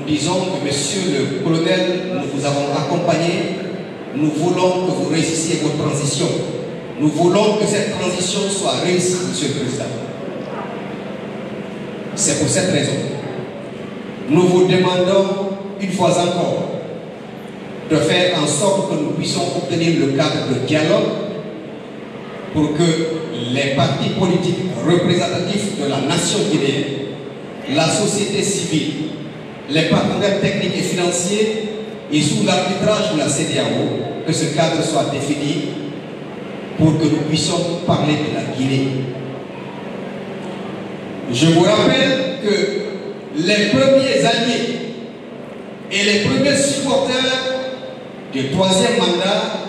disons que monsieur le colonel, nous vous avons accompagné, nous voulons que vous réussissiez votre transition. Nous voulons que cette transition soit réussie, monsieur le président. C'est pour cette raison. Nous vous demandons une fois encore de faire en sorte que nous puissions obtenir le cadre de dialogue pour que les partis politiques représentatifs de la nation guinéenne, la société civile, les partenaires techniques et financiers et sous l'arbitrage de la CEDEAO, que ce cadre soit défini pour que nous puissions parler de la Guinée. Je vous rappelle que les premiers alliés et les premiers supporters du troisième mandat,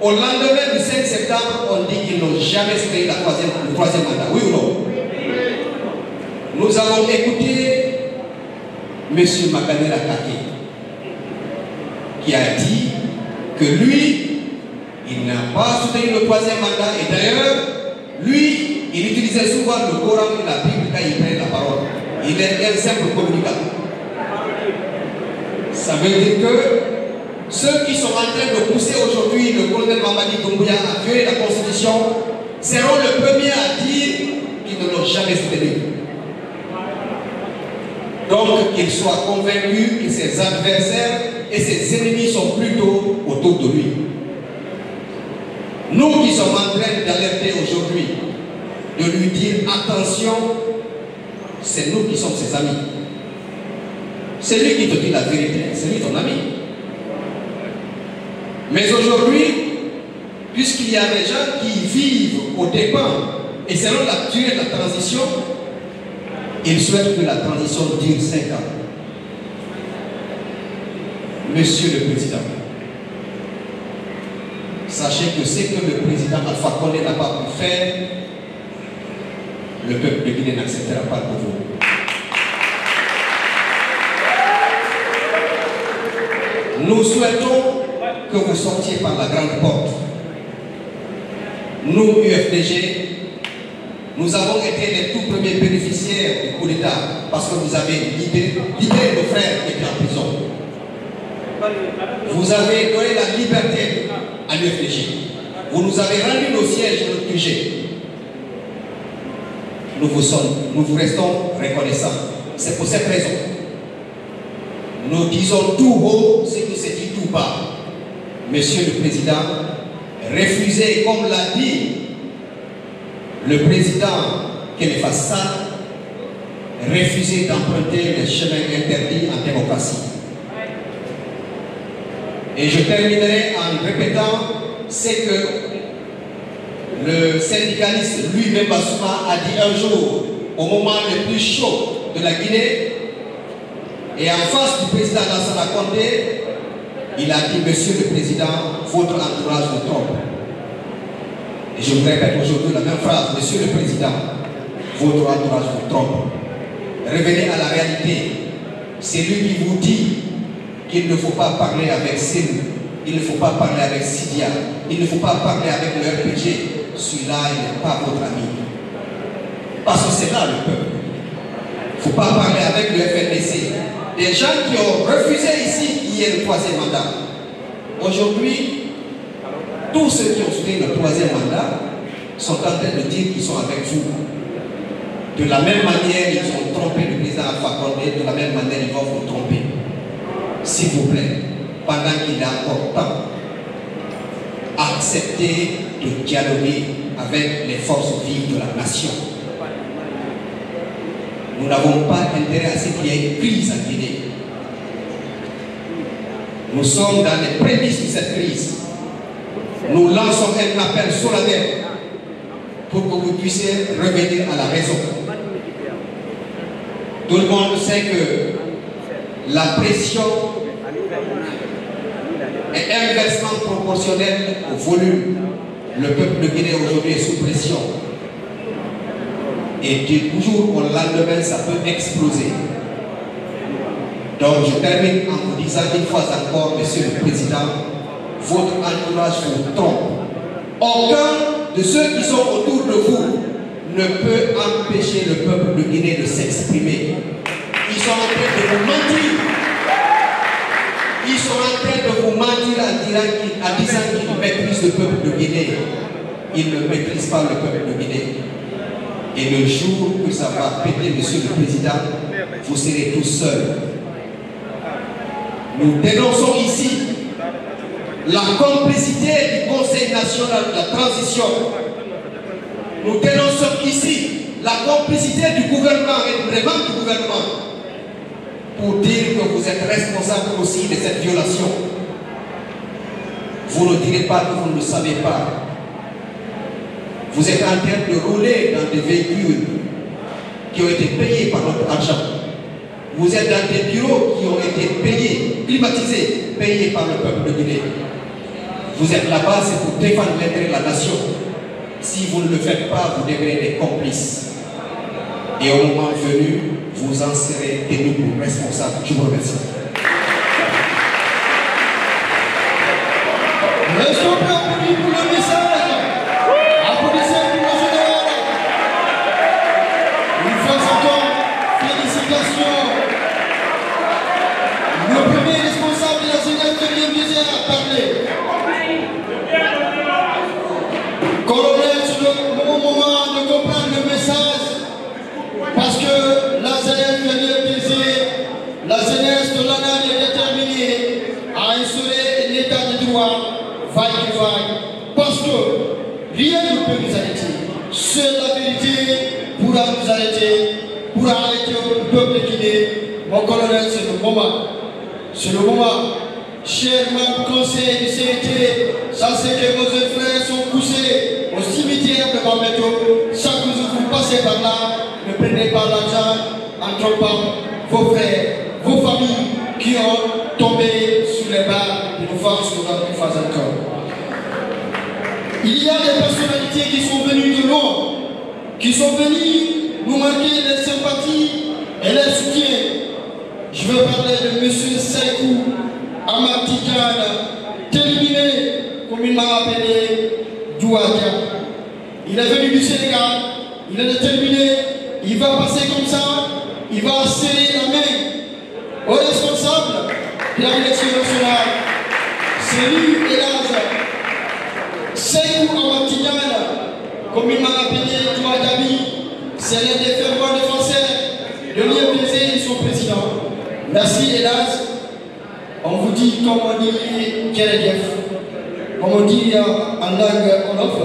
au lendemain du 5 septembre, on dit qu'ils n'ont jamais créé le troisième mandat. Oui ou non? Nous avons écouté M. Makanela Kake, qui a dit que lui, il n'a pas soutenu le troisième mandat, et d'ailleurs, lui, il utilisait souvent le Coran et la Bible quand il prenait la parole. Il est un simple communicant. Ça veut dire que ceux qui sont en train de pousser aujourd'hui le colonel Mamadi Doumbouya à violer la Constitution seront les premiers à dire qu'ils ne l'ont jamais soutenu. Donc, qu'il soit convaincu que ses adversaires et ses ennemis sont plutôt autour de lui. Nous qui sommes en train d'alerter aujourd'hui, de lui dire attention, c'est nous qui sommes ses amis. C'est lui qui te dit la vérité, c'est lui ton ami. Mais aujourd'hui, puisqu'il y a des gens qui vivent au dépens et selon la durée de la transition, ils souhaitent que la transition dure 5 ans. Monsieur le Président, sachez que ce que le président Alpha Condé n'a pas pu faire, le peuple de Guinée n'acceptera pas de vous. Nous souhaitons que vous sortiez par la grande porte. Nous, UFDG, nous avons été les tout premiers bénéficiaires du coup d'État parce que vous avez libéré nos frères qui étaient en prison. Vous avez donné la liberté à l'UFDG. Vous nous avez rendu nos sièges et notre QG. Nous vous restons reconnaissants. C'est pour cette raison. Nous disons tout haut ce qui se dit tout bas. Monsieur le Président, refusez, comme l'a dit le président Kéléfa Sall, refusez d'emprunter les chemins interdits en démocratie. Et je terminerai en répétant ce que le syndicaliste lui-même Bassouma a dit un jour, au moment le plus chaud de la Guinée, et en face du président Lansana Condé, il a dit, Monsieur le Président, votre entourage vous trompe. Et je vous répète aujourd'hui la même phrase, Monsieur le Président, votre entourage vous trompe. Revenez à la réalité. C'est lui qui vous dit qu'il ne faut pas parler avec Sénou, il ne faut pas parler avec Sidia, il ne faut pas parler avec le RPG. Celui-là, il n'est pas votre ami. Parce que c'est là le peuple. Il ne faut pas parler avec le FNDC. Des gens qui ont refusé ici qu'il y ait le troisième mandat. Aujourd'hui, tous ceux qui ont soutenu le troisième mandat sont en train de dire qu'ils sont avec vous. De la même manière, ils ont trompé le président Alpha Condé, de la même manière, ils vont vous tromper. S'il vous plaît, pendant qu'il est encore temps, acceptez de dialoguer avec les forces vives de la nation. Nous n'avons pas intérêt à ce qu'il y ait une crise en Guinée. Nous sommes dans les prémices de cette crise. Nous lançons un appel solennel pour que vous puissiez revenir à la raison. Tout le monde sait que la pression est inversement proportionnelle au volume. Le peuple de Guinée aujourd'hui est sous pression. Et du jour au lendemain, ça peut exploser. Donc je termine en vous disant une fois encore, Monsieur le Président, votre entourage vous trompe. Aucun de ceux qui sont autour de vous ne peut empêcher le peuple de Guinée de s'exprimer. Ils sont en train de vous mentir. mentir en disant qu'il maîtrise le peuple de Guinée. Il ne maîtrise pas le peuple de Guinée. Et le jour que ça va péter, Monsieur le Président, vous serez tout seul. Nous dénonçons ici la complicité du Conseil national de la transition. Nous dénonçons ici la complicité du gouvernement et vraiment du gouvernement pour dire que vous êtes responsable aussi de cette violation. Vous ne direz pas que vous ne le savez pas. Vous êtes en train de rouler dans des véhicules qui ont été payés par notre argent. Vous êtes dans des bureaux qui ont été payés, climatisés, payés par le peuple de Guinée. Vous êtes là-bas, c'est pour défendre l'intérêt de la nation. Si vous ne le faites pas, vous devenez des complices. Et au moment venu, vous en serez tenus pour responsables. Je vous remercie. Restons prêts pour le message. Applaudissez pour le général. Une fois encore, félicitations. Le premier responsable de la jeunesse de l'IMDG a parlé. Colonel, c'est le moment de comprendre le message. Parce que la jeunesse de l'IMDG, la jeunesse de l'ANAN est déterminée à instaurer l'état de droit. Vaille que vaille, parce que rien ne peut nous arrêter. Seule la vérité pourra nous arrêter, pourra arrêter le peuple de Guinée. Mon colonel, c'est le moment. C'est le moment. Chers membres du conseil du CNT, sachez que vos frères sont couchés au cimetière de Bambeto. Chaque jour que vous passez par là, ne prenez pas l'argent en trompant vos frères, vos familles qui ont tombé sous les barres de nos forces une fois encore. Il y a des personnalités qui sont venues de loin, qui sont venues nous marquer les sympathies et les soutiens. Je veux parler de M. Seikou Amatidiane, terminé comme il m'a appelé Douadia. Il est venu du Sénégal, il est déterminé, il va passer comme ça, il va serrer la main aux responsables de l'élection nationale. C'est lui et l'âge. Seikou Amatidiane, comme il m'a appelé Douadiabi, c'est l'un des fervents défenseurs de l'IMDG et son président. Merci hélas. On vous dit comme on dit Kérédief, comme on dit en langue Wolof.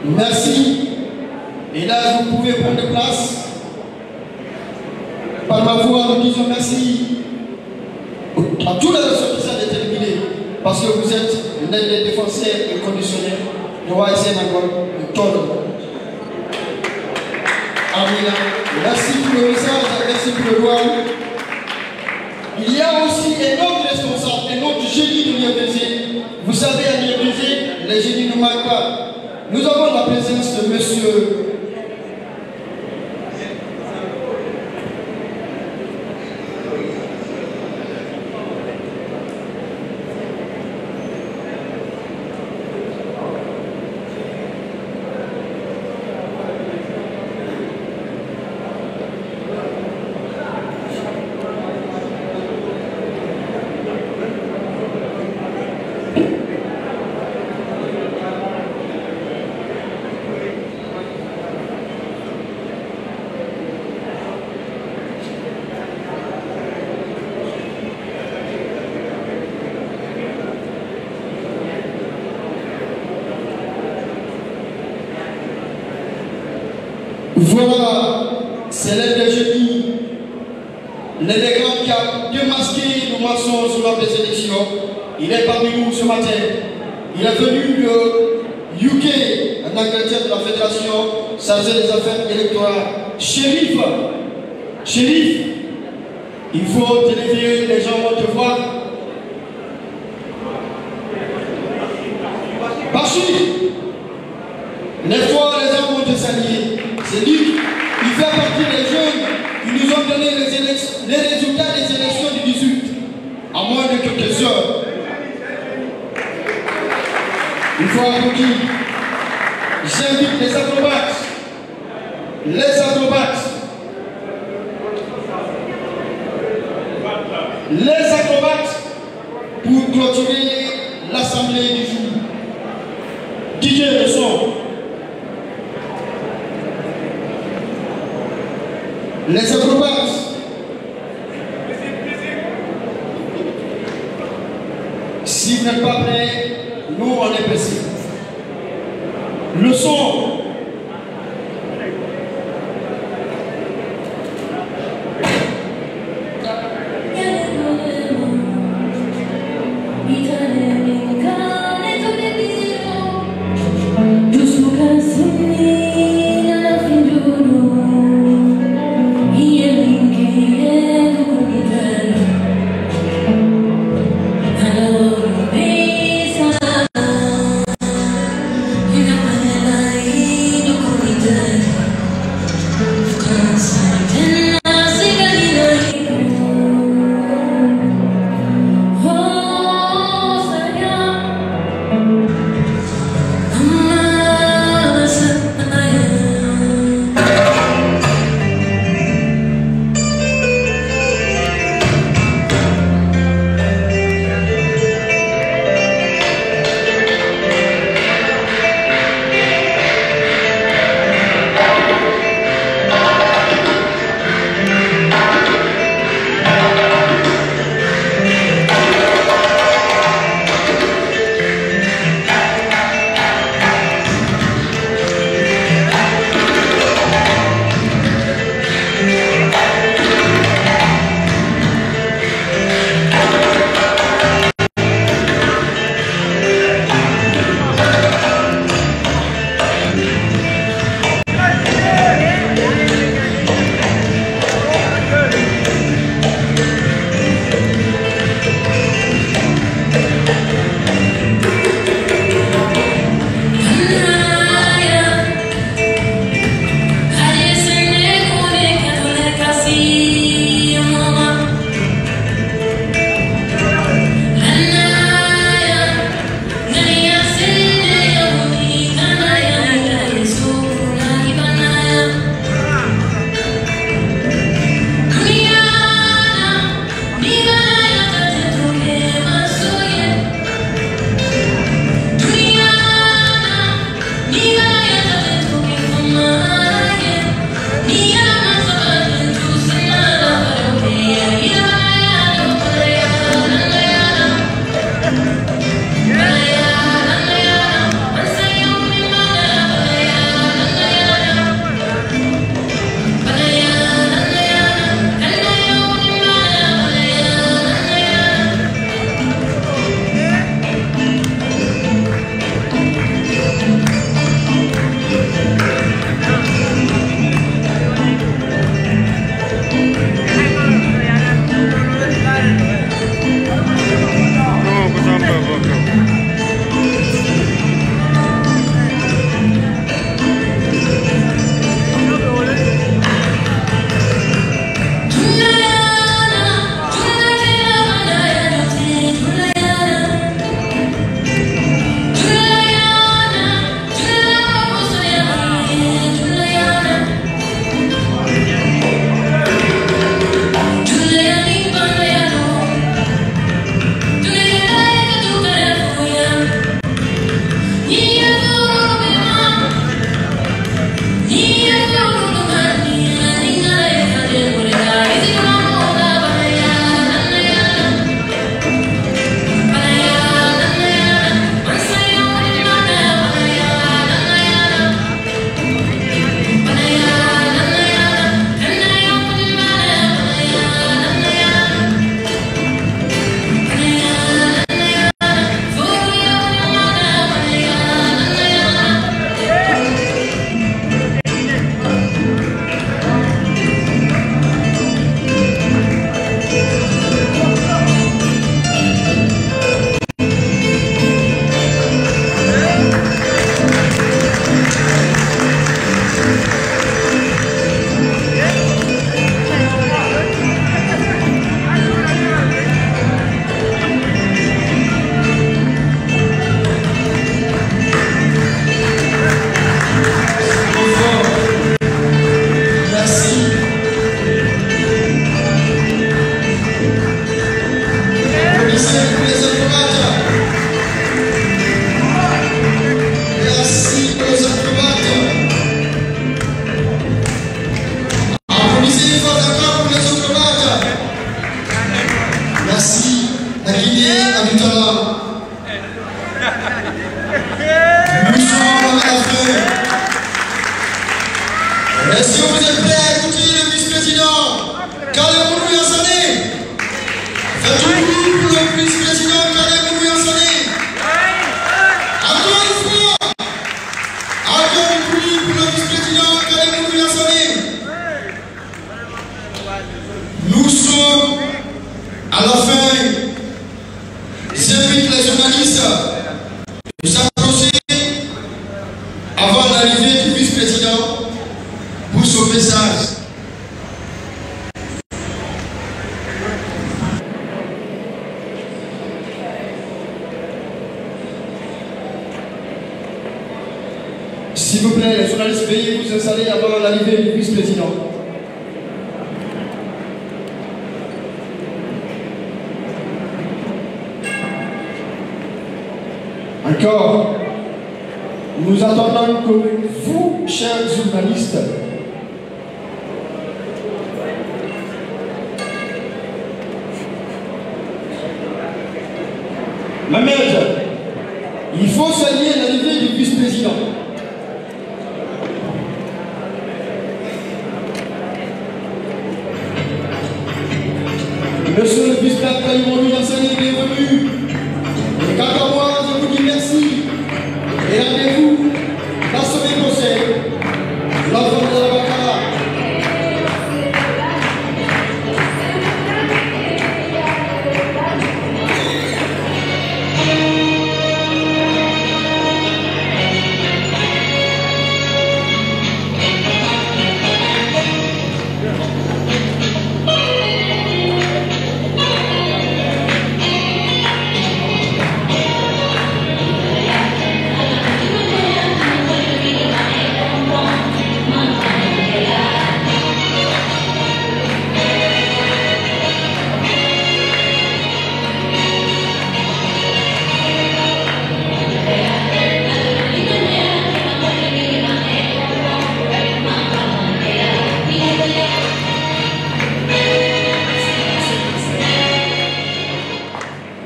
Merci. Et là, vous pouvez prendre place. Par ma voix, nous disons merci à tous les ressortissants qui sont déterminés. Parce que vous êtes l'un des défenseurs inconditionnels de Waïsé Nagol, de Tolo. Amina. Merci pour le message, merci pour le droit. Il y a aussi un autre responsable, un autre génie de l'IMDG. Vous savez, à l'IMDG, les génies ne manquent pas. Nous avons la présence de monsieur voilà, c'est l'un des génies, l'un des grands qui a démasqué nos mensonges lors des élections. Il est parmi nous ce matin. Il est venu de UK, en Angleterre, de la Fédération chargée des affaires électorales. Shérif, il faut te lever, les gens vont te voir. Bachir, les fois les gens vont te saluer. C'est lui, il fait partie des jeunes qui nous ont donné les résultats des élections du 18, à moins de quelques heures. Il faut applaudir. J'invite les acrobates. les acrobates pour clôturer l'assemblée du jour. DJ le son. Les acrobates. Si vous n'êtes pas prêts, nous on est pressés. Le son. Hello, baby. À la fin, j'invite les journalistes à nous approcher avant l'arrivée du vice-président pour son message. S'il vous plaît, les journalistes, veuillez vous installer avant l'arrivée du vice-président. Encore, nous attendons que vous, chers journalistes, Mohamed, il faut saluer l'arrivée du vice-président. Monsieur le vice-président Kalimonou Yassani, bienvenue. Et quant à moi, je vous dis merci. Et rendez-vous dans ce même conseil. L'enfant de la Bakara.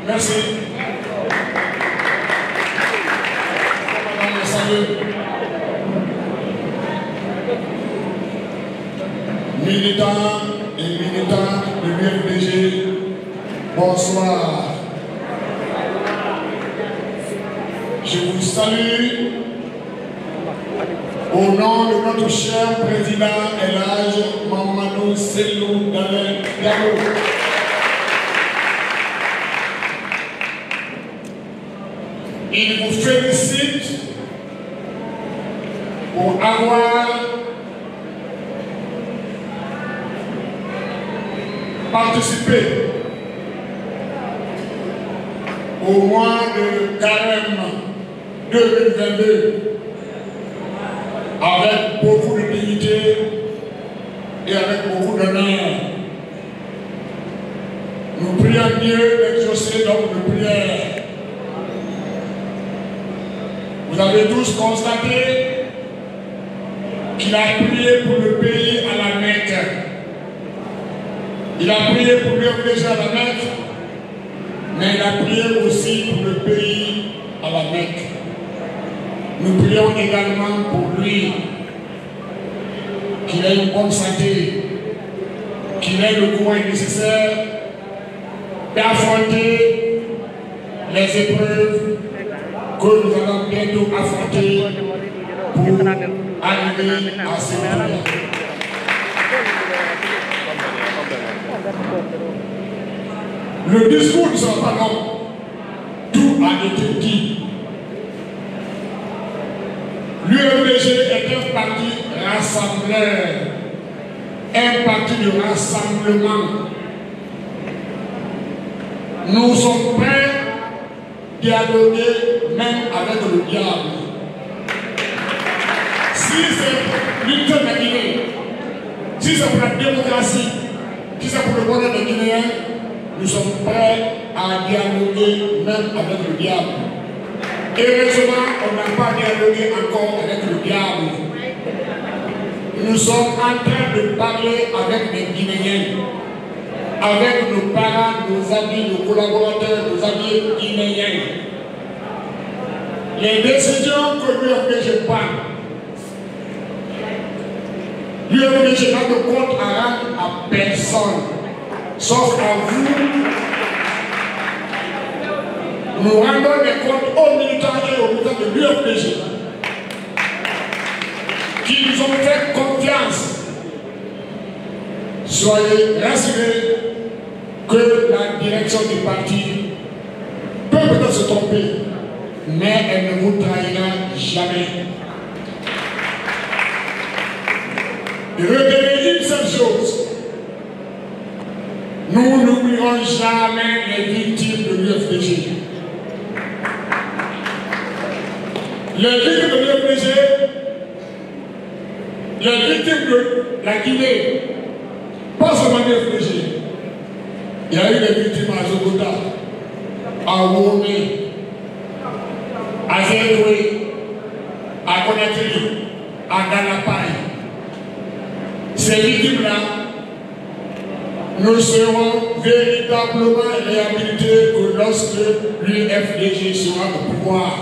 Merci. Madame le salut. Militants et militantes de l'UFDG, bonsoir. Je vous salue au nom de notre cher président Elhadj Mamadou Cellou Dalein Diallo. Il vous félicite pour avoir participé au mois de Carême 2022 avec beaucoup de dignité et avec beaucoup d'honneur. Nous prions Dieu d'exaucer notre prière. Vous avez tous constaté qu'il a prié pour le pays à la Mecque. Il a prié pour l'UFDG à la Mecque, mais il a prié aussi pour le pays à la Mecque. Nous prions également pour lui, qu'il ait une bonne santé, qu'il ait le courage nécessaire d'affronter les épreuves que nous allons bientôt affronter pour arriver à ce moment. Le discours ne sera pas long. Tout a été dit. L'UFDG est un parti rassembleur, un parti de rassemblement. Nous sommes prêts à dialoguer même avec le diable. Si c'est l'unité de la Guinée, si c'est pour la démocratie, si c'est pour le bonheur des Guinéens, nous sommes prêts à dialoguer même avec le diable. Heureusement, on n'a pas dialogué encore avec le diable. Nous sommes en train de parler avec les Guinéens, avec nos parents, nos amis, nos collaborateurs, nos amis guinéens. Les décisions que l'UFDG prend, l'UFDG n'a de compte à rendre à personne, sauf à vous. Nous rendons des comptes aux militants et aux militants de l'UFDG qui nous ont fait confiance. Soyez rassurés que la direction du parti peut peut-être se tromper, mais elle ne vous trahira jamais. Retenez une seule chose. Nous n'oublierons jamais les victimes de l'UFDG. Les victimes de l'UFDG, les victimes de la Guinée, pas seulement l'UFDG. Il y a eu des victimes à Zogota, à Womé, à Zéroué, à Conakry, à Ganapaï. Ces victimes-là, nous serons véritablement réhabilités que lorsque l'UFDG sera au pouvoir.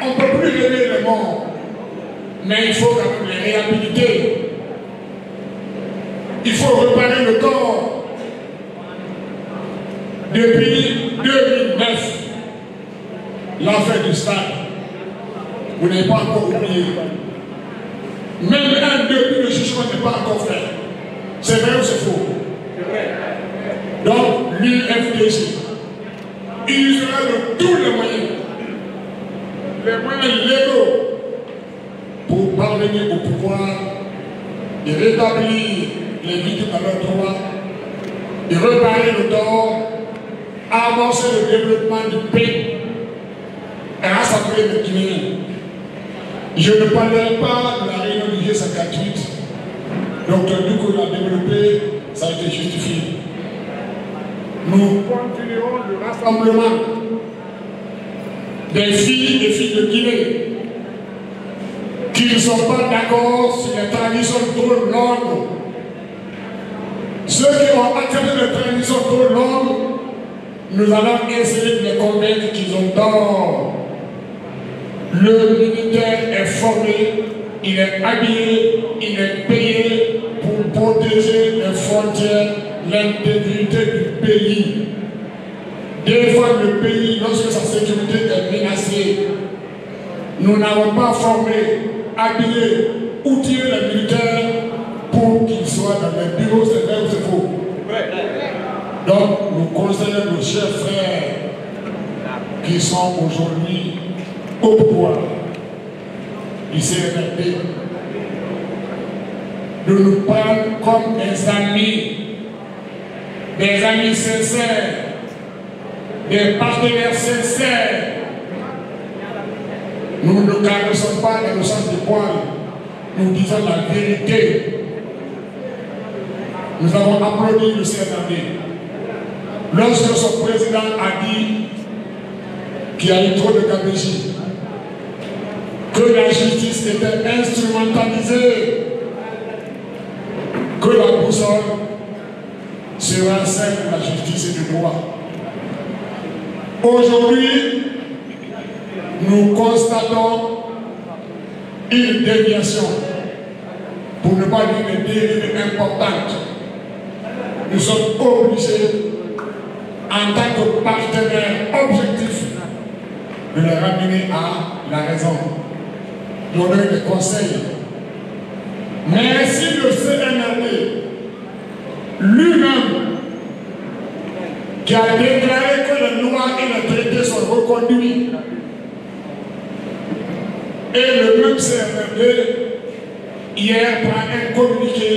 On ne peut plus lever les morts, mais il faut quand même les réhabiliter. Il faut réparer le corps. Depuis 2009, l'affaire du stade, vous n'avez pas encore oublié. Même un début de jugement n'est pas encore fait. C'est vrai ou c'est faux? Donc, l'UFDG utilisera de tous les moyens légaux pour parvenir au pouvoir et rétablir les victimes à leurs droits, et réparer le tort, avancer le développement du pays et rassembler les Guinéens. Je ne parlerai pas de la réunion du G58. Dr Doukou l'a développé, ça a été justifié. Nous continuerons le rassemblement des filles et filles de Guinée qui ne sont pas d'accord sur les traditions trop longues. Ceux qui ont accepté les traditions trop longues, nous allons essayer de les convaincre qu'ils ont tort. Le militaire est formé, il est habillé, il est payé pour protéger les frontières, l'intégrité du pays. Défendre le pays lorsque sa sécurité est menacée. Nous n'avons pas formé, habillé, outillé les militaires pour qu'ils soient dans les bureaux, c'est vrai ou c'est faux. Donc, nous conseillons nos chers frères qui sont aujourd'hui au pouvoir du CNRD de nous prendre comme des amis sincères, des partenaires sincères. Nous ne caressons pas dans le sens du poil, nous disons la vérité. Nous avons applaudi le CNRD lorsque son président a dit qu'il y a eu trop de gabegie, que la justice était instrumentalisée, que la boussole sera celle de la justice et du droit. Aujourd'hui, nous constatons une déviation, pour ne pas dire une dérive importante. Nous sommes obligés, en tant que partenaire objectif, de les ramener à la raison. Donner des conseils. Mais si le CNRD lui-même, qui a déclaré que les lois et les traités sont reconduits, et le même CNRD, hier, prend un communiqué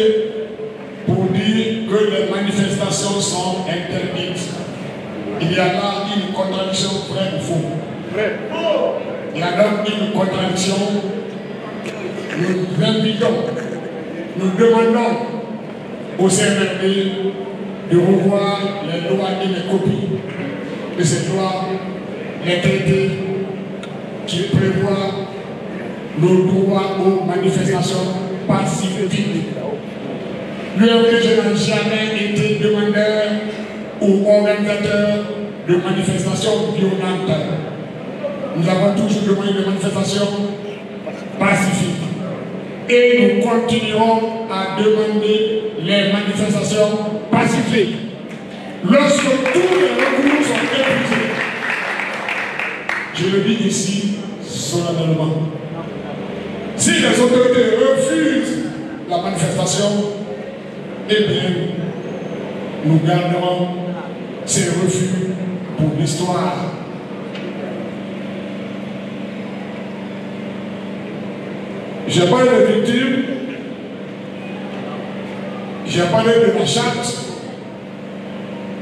pour dire que les manifestations sont interdites. Il y a là une contradiction vraie ou faux. Il y a donc une contradiction. Nous invitons, nous demandons au CNRD de revoir les lois et les copies de ces lois, les traités qui prévoient le droit aux manifestations pacifiques. L'UFDG n'a jamais été demandeur ou organisateur de manifestations violentes. Nous avons toujours demandé des manifestations pacifiques. Et nous continuerons à demander les manifestations pacifiques. Lorsque tous les recours sont épuisés, je le dis ici solennellement, si les autorités refusent la manifestation, eh bien, nous garderons ces refus pour l'histoire. J'ai parlé de victimes, j'ai parlé de la charte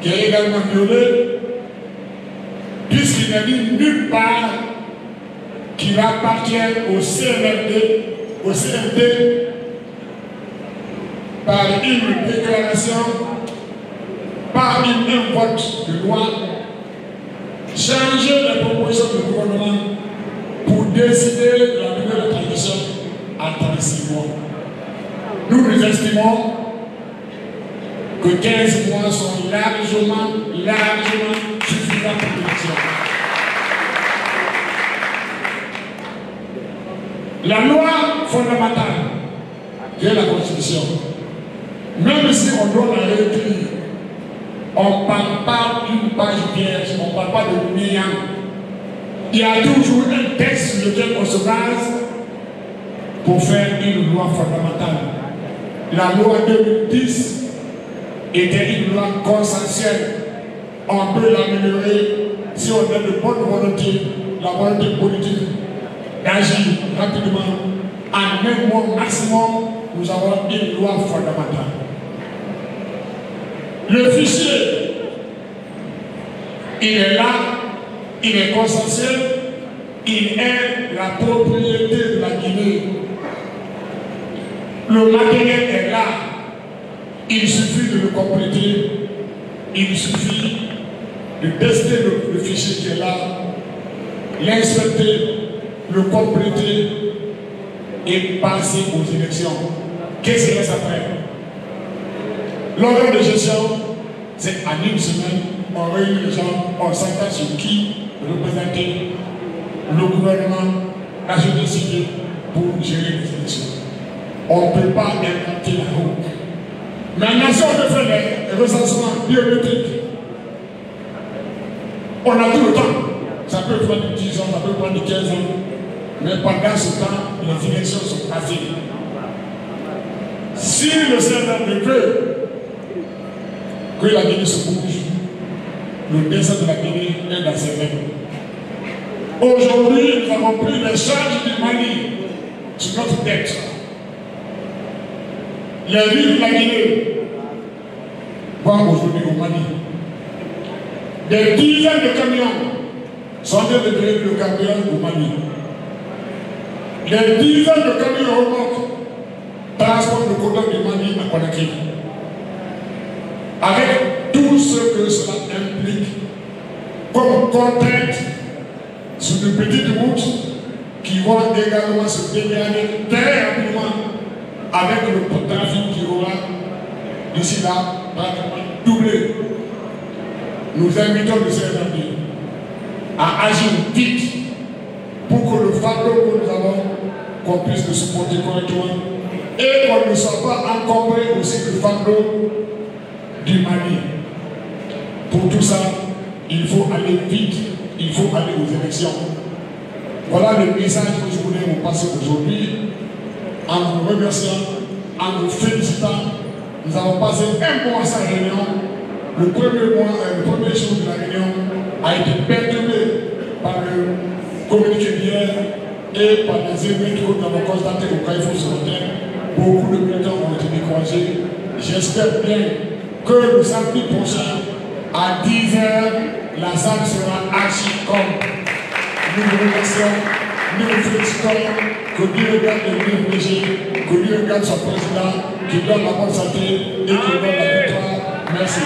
qui est également violée, puisqu'il n'est dit nulle part qu'il appartient au CND par une déclaration, par un vote de loi, changer les propositions du gouvernement pour décider de la nouvelle transition à 36 mois. Nous estimons que 15 mois sont largement suffisants pour l'élection. La loi fondamentale, qui est la Constitution, même si on doit la réécrire, on ne parle pas d'une page vierge, on ne parle pas de néant. Il y a toujours un texte sur lequel on se base pour faire une loi fondamentale. La loi 2010 était une loi consensuelle. On peut l'améliorer si on a de bonne volonté, la volonté politique d'agir rapidement. En un mois maximum, nous avons une loi fondamentale. Le fichier, il est là, il est consensuel, il est la propriété de la Guinée. Le matériel est là, il suffit de le compléter, il suffit de tester le fichier qui est là, l'inspecter, le compléter et passer aux élections. Qu'est-ce qui reste après? L'ordre de gestion, c'est en une semaine, on réunit les gens, on s'entend sur qui représenter le gouvernement, la société civile pour gérer les élections. On ne peut pas inventer la roue. Maintenant, si on veut faire les recensements biométriques, on a tout le temps. Ça peut prendre 10 ans, ça peut prendre 15 ans. Mais pendant ce temps, les élections sont passées. Si le CNRD veut que la Guinée se bouge, le destin de la Guinée est dans ses mains. Aujourd'hui, nous avons pris les charges du Mali sur notre tête. Les villes de la Guinée vont aujourd'hui au Mali. Des dizaines de camions sont en train de donner le carburant au Mali. Des dizaines de camions remorques transportent le coton du Mali à Conakry. Avec tout ce que cela implique comme contrainte sur de petites routes qui vont également se dégrader très rapidement avec le trafic qui aura d'ici là pratiquement doublé. Nous invitons le CNRD à agir vite pour que le fardeau que nous avons, qu'on puisse le supporter correctement et qu'on ne soit pas encombré aussi du fardeau du Mali. Pour tout ça, il faut aller vite, il faut aller aux élections. Voilà le message que je voulais vous passer aujourd'hui. En vous remerciant, en vous félicitant, nous avons passé un mois sans réunion. Le premier jour de la réunion a été perturbé par le communiqué d'hier et par les événements que nous avons constatés au Carrefour ce matin. Beaucoup de militants ont été découragés. J'espère bien que le samedi prochain, à 10 h, la salle sera archi-comme. Nous vous remercions, nous vous félicitons, que Dieu regarde le privilégié, que Dieu regarde son président, qu'il donne la bonne santé et qu'il donne la victoire. Merci.